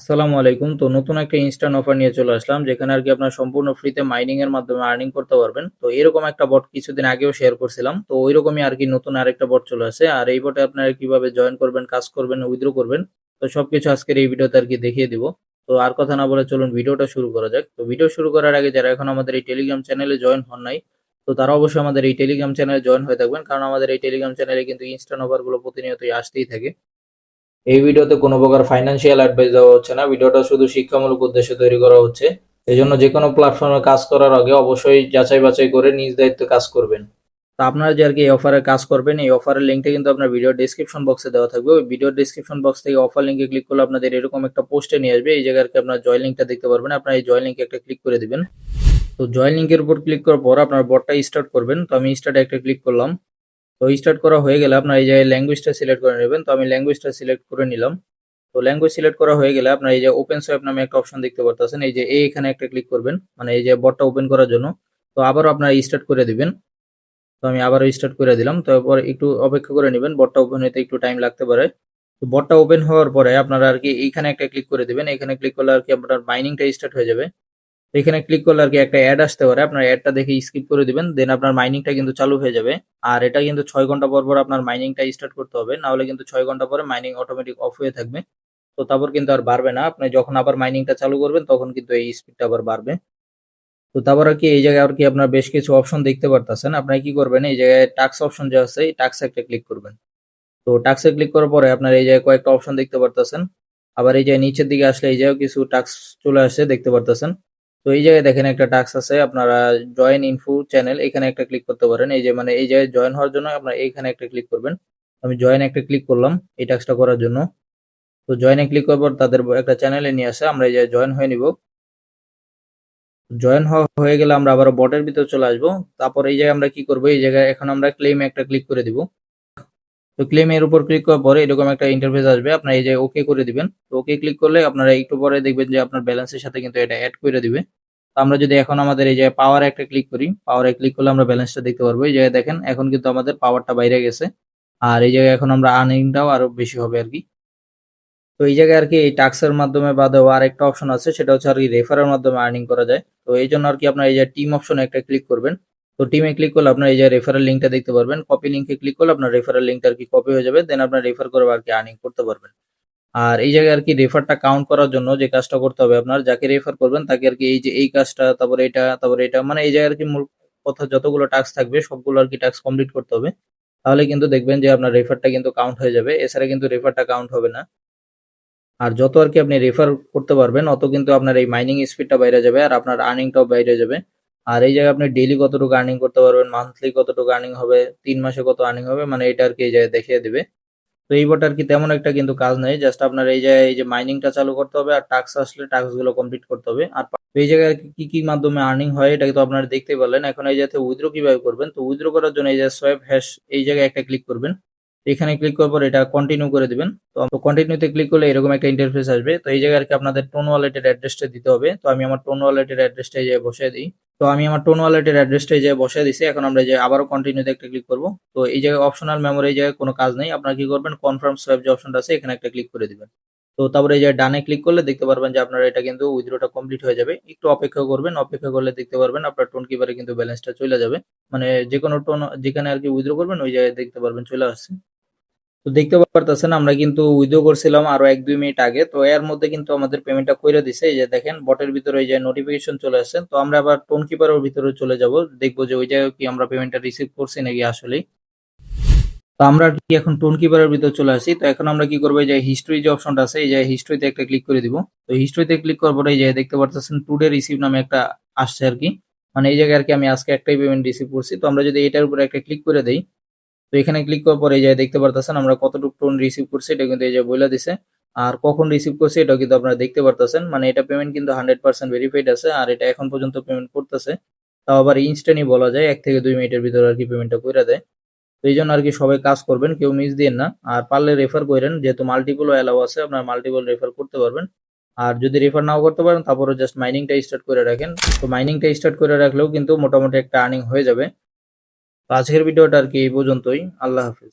আসসালামু আলাইকুম। তো নতুন একটা ইনস্ট্যান্ট অফার নিয়ে চলে আসলাম, যেখানে আরকি আপনার সম্পূর্ণ ফ্রিতে মাইনিং এর মাধ্যমে আর্নিং করতে পারবেন। তো এরকম একটা বট কিছুদিন আগেও শেয়ার করছিলাম। তো ঐরকমই আরকি নতুন আরেকটা বট চলে আসছে। আর এই বটে আপনারা কিভাবে জয়েন করবেন, কাজ করবেন, উইথড্র করবেন। তো সবকিছু আজকের এই ভিডিওতে আরকি দেখিয়ে দিব। তো আর কথা না বলে চলুন ভিডিওটা শুরু করা যাক। তো ভিডিও শুরু করার আগে যারা এখন আমাদের এই টেলিগ্রাম চ্যানেলে জয়েন হন নাই, তো তারা অবশ্যই আমাদের এই টেলিগ্রাম চ্যানেলে জয়েন হয়ে থাকবেন। কারণ আমাদের এই টেলিগ্রাম চ্যানেলে কিন্তু ইনস্ট্যান্ট অফার গুলো প্রতিনিয়তই আসতেই থাকে। এই ভিডিওতে কোনো প্রকার ফাইন্যান্সিয়াল অ্যাডভাইস দেওয়া হচ্ছে না। ভিডিওটা শুধু শিক্ষামূলক উদ্দেশ্যে তৈরি করা হচ্ছে। এজন্য যেকোনো প্ল্যাটফর্মে কাজ করার আগে অবশ্যই যাচাই বাছাই করে নিজ দায়িত্বে কাজ করবেন। তো আপনারা যে আরকি এই অফারে কাজ করবেন, এই অফারের লিঙ্কটা কিন্তু আপনার ভিডিওর ডেসক্রিপশন বক্সে দেওয়া থাকবে। ওই ভিডিওর ডেসক্রিপশন বক্স থেকে অফার লিঙ্কে ক্লিক করলে আপনাদের এরকম একটা পোস্টে নিয়ে আসবে। এই জায়গায় আরকি আপনার জয়েন লিঙ্কটা দেখতে পারবেন। আপনারা এই জয়েন লিঙ্কে একটা ক্লিক করে দিবেন। তো জয়েন লিঙ্কের উপর ক্লিক করার পর আপনার বটটা স্টার্ট করবেন। তো আমি স্টার্টে একটা ক্লিক করলাম। তো স্টার্ট করা হয়ে গেলে আপনার এই যে ল্যাঙ্গুয়েজটা সিলেক্ট করে নেবেন। তো আমি ল্যাঙ্গুয়েজটা সিলেক্ট করে নিলাম। তো ল্যাঙ্গুয়েজ সিলেক্ট করা হয়ে গেলে আপনার এই যে ওপেন সোয়াপ নামে একটা অপশন দেখতে পারতেছেন, এই যে এখানে একটা ক্লিক করবেন, মানে এই যে বটটা ওপেন করার জন্য। তো আবারও আপনারা স্টার্ট করে দিবেন। তো আমি আবারও স্টার্ট করে দিলাম। তারপর একটু অপেক্ষা করে নেবেন, বটটা ওপেন হতে একটু টাইম লাগতে পারে। তো বটটা ওপেন হওয়ার পরে আপনারা আর কি এইখানে একটা ক্লিক করে দিবেন। এখানে ক্লিক করলে আর কি আপনার মাইনিংটা স্টার্ট হয়ে যাবে। তো এখানে ক্লিক করলে আর কি একটা অ্যাড আসতে পারে, আপনার অ্যাডটা দেখে স্কিপ করে দিবেন, দেন আপনার মাইনিংটা কিন্তু চালু হয়ে যাবে। আর এটা কিন্তু 6 ঘন্টা পর পর আপনার মাইনিংটা স্টার্ট করতে হবে, না হলে কিন্তু 6 ঘন্টা পরে মাইনিং অটোমেটিক অফ হয়ে থাকবে। তো তারপর কিন্তু আর বাড়বে না। আপনি যখন আবার মাইনিংটা চালু করবেন তখন কিন্তু এই স্পিডটা আবার বাড়বে। তো তারপর আর কি এই জায়গায় আর কি আপনার বেশ কিছু অপশন দেখতে পারতেছেন। আপনারা কি করবেন, এই জায়গায় টাস্ক অপশন যে আছে এই টাস্ক একটা ক্লিক করবেন। তো টাস্কে ক্লিক করার পরে আপনার এই জায়গায় কয়েকটা অপশন দেখতে পারতেছেন। আবার এই যে নিচের দিকে আসলে এই জায়গায় কিছু টাস্ক চলে আসছে দেখতে পারতেছেন। তো এই জায়গায় দেখেন একটা টাস্ক আছে, আপনারা জয়েন ইনফো চ্যানেল এখানে একটা ক্লিক করতে পারেন। এই যে মানে এই জায়গায় জয়েন হওয়ার জন্য আপনারা এইখানে একটা ক্লিক করবেন। আমি জয়েন একটা ক্লিক করলাম এই টাস্কটা করার জন্য। তো জয়েনে ক্লিক করার পর তাদের একটা চ্যানেলে নিয়ে আসে, আমরা এই যে জয়েন হয়ে নিব। জয়েন হওয়া হয়ে গেলে আমরা আবার বটের ভিতর চলে আসবো। তারপর এই জায়গায় আমরা কি করব, এই জায়গায় এখন আমরা ক্লেমে একটা ক্লিক করে দিব। তো ক্লেম এর উপর ক্লিক করার পরে এরকম একটা ইন্টারফেস আসবে, আপনারা এই যে ওকে করে দিবেন। তো ওকে ক্লিক করলে আপনারা একটু পরে দেখবেন যে আপনার ব্যালেন্সের সাথে কিন্তু এটা অ্যাড করে দিবে। তো আমরা যদি এখন আমাদের এই যে পাওয়ার একটা ক্লিক করি, পাওয়ারে ক্লিক করলে আমরা ব্যালেন্সটা দেখতে পারবো। এই জায়গায় দেখেন এখন কিন্তু আমাদের পাওয়ারটা বাইরে গেছে। আর এই জায়গায় এখন আমরা আর্নিংটাও আরো বেশি হবে আরকি। তো এই জায়গায় আরকি এই টাস্কের মাধ্যমে বাদেও আরেকটা অপশন আছে, সেটা হচ্ছে আরকি রেফারের মাধ্যমে আর্নিং করা যায়। তো এইজন্য আরকি আপনার এই যে টিম অপশনে একটা ক্লিক করবেন। তো টিমে ক্লিক করলে আপনার এই যে রেফারেল লিঙ্কটা দেখতে পারবেন। কপি লিঙ্কে ক্লিক করলে আপনার রেফারেল লিঙ্কটা আরকি কপি হয়ে যাবে। দেন আপনার রেফার করে আরকি আর্নিং করতে পারবেন। আর এই জায়গায় আরকি রেফারটা কাউন্ট করার জন্য যে কাজটা করতে হবে আপনার, যাকে রেফার করবেন তাকে আরকি এই যে এই কাজটা, তারপরে এটা, তারপরে এটা, মানে এই জায়গায় আরকি মূল কথা যতগুলো টাস্ক থাকবে সবগুলো আরকি টাস্ক কমপ্লিট করতে হবে। তাহলে কিন্তু দেখবেন যে আপনার রেফারটা কিন্তু কাউন্ট হয়ে যাবে। এছাড়া কিন্তু রেফারটা কাউন্ট হবে না। আর যত আরকি আপনি রেফার করতে পারবেন অত কিন্তু আপনার এই মাইনিং স্পিডটা বাইরে যাবে আর আপনার আর্নিংটাও বাইরে যাবে। আর এই জায়গায় আপনি ডেইলি কতটুকু আর্নিং করতে পারবেন, মান্থলি কতটুকু আর্নিং হবে, ৩ মাসে কত আর্নিং হবে, মানে এটা আরকি এই জায়গায় দেখিয়ে দিবে। তো এই বট আরকি তেমন একটা কিন্তু কাজ নাই। জাস্ট আপনার এই জায়গায় এই যে মাইনিংটা চালু করতে হবে আর টাস্ক আসলে টাস্ক গুলো কমপ্লিট করতে হবে। আর এই জায়গায় আরকি কি মাধ্যমে আর্নিং হয় এটা কিন্তু আপনারা দেখতেই পারলেন। এখন এই জায়গাতে উইথড্র কিভাবে করবেন, তো উইথড্র করার জন্য এই যে সোয়াইপ হ্যাশ এই জায়গায় একটা ক্লিক করবেন। এখানে ক্লিক করার পর এটা কন্টিনিউ করে দিবেন। তো কন্টিনিউতে ক্লিক করলে এরকম একটা ইন্টারফেস আসবে। তো এই জায়গায় আরকি আপনাদের টোন ওয়ালেটের অ্যাড্রেসটা দিতে হবে। তো আমি আমার টোন ওয়ালেটের অ্যাড্রেসটা এই জায়গায় বসায় দিই। তো আমি আমার টোন ওয়ালেটের অ্যাড্রেসটা এই জায়গায় বসায় দিছি। এখন আমরা এই যে আবারও কন্টিনিউতে একটা ক্লিক করব। তো এই জায়গায় অপশনাল মেমোরি এই জায়গায় কোনো কাজ নেই। আপনারা কি করবেন, কনফার্ম সোয়াইপ যে অপশনটা আছে এখানে একটা ক্লিক করে দিবেন। তো তারপরে এই যে ডানে ক্লিক করলে দেখতে পারবেন যে আপনার এটা কিন্তু উইথড্রটা কমপ্লিট হয়ে যাবে। একটু অপেক্ষা করবেন। অপেক্ষা করলে দেখতে পারবেন আপনার টোন কিপারে কিন্তু ব্যালেন্সটা চলে যাবে। মানে যেকোনো টোন যেখানে আরকি উইথড্র করবেন ওই জায়গায় দেখতে পারবেন চলে আসছে। তো দেখতে পারতেছেন আমরা কিন্তু উইথড্র করছিলাম আরো ১-২ মিনিট আগে। তো এর মধ্যে কিন্তু আমাদের পেমেন্টটা কইরা দিছে। এই যে দেখেন বটের ভিতরে এই যে নোটিফিকেশন চলে আসছে। তো আমরা আবার টোন কিপারের ভিতরে চলে যাব। দেখব যে ওই জায়গায় কি আমরা পেমেন্টটা রিসিভ করছি নাকি আসলেই। তো আমরা আর কি এখন টোন কিপারের ভিতর চলে আসি। তো এখন আমরা কি করব, এই যে হিস্ট্রি যে অপশনটা আছে এই যে হিস্ট্রিতে একটা ক্লিক করে দিব। তো হিস্ট্রিতে ক্লিক করার পরে এই যে দেখতে পারতেছেন টুডে রিসিভ নামে একটা আসছে আরকি। মানে এই জায়গায় আরকি আমি আজকে একটাই পেমেন্ট রিসিভ করছি। তো আমরা যদি এটার উপরে একটা ক্লিক করে দেই, তো এখানে ক্লিক করার পরে এই যে দেখতে পারতেছেন আমরা কতটুকু টোন রিসিভ করছি এটা কিন্তু এই যে বইলা দিছে। আর কখন রিসিভ করছি এটাও কিন্তু আপনারা দেখতে পারতেছেন। মানে এটা পেমেন্ট কিন্তু 100% ভেরিফাইড আছে আর এটা এখন পর্যন্ত পেমেন্ট করতেছে। তাও আবার ইনস্ট্যান্টই বলা যায়, ১ থেকে ২ মিনিটের ভিতরে আরকি পেমেন্টটা কইরা দেয়। তো এইজন্য আরকি সবাই কাজ করবেন, কেউ মিস দিয়েন না। আর পারলে রেফার কইরেন, যেহেতু মাল্টিপল এলাও আছে আপনারা মাল্টিপল রেফার করতে পারবেন। আর যদি রেফার নাও করতে পারেন তারপরে জাস্ট মাইনিংটা স্টার্ট করে রাখেন। তো মাইনিংটা স্টার্ট করে রাখলেও কিন্তু মোটামুটি একটা আর্নিং হয়ে যাবে। তো আজকের ভিডিওটা আরকি এই পর্যন্তই। আল্লাহ হাফেজ।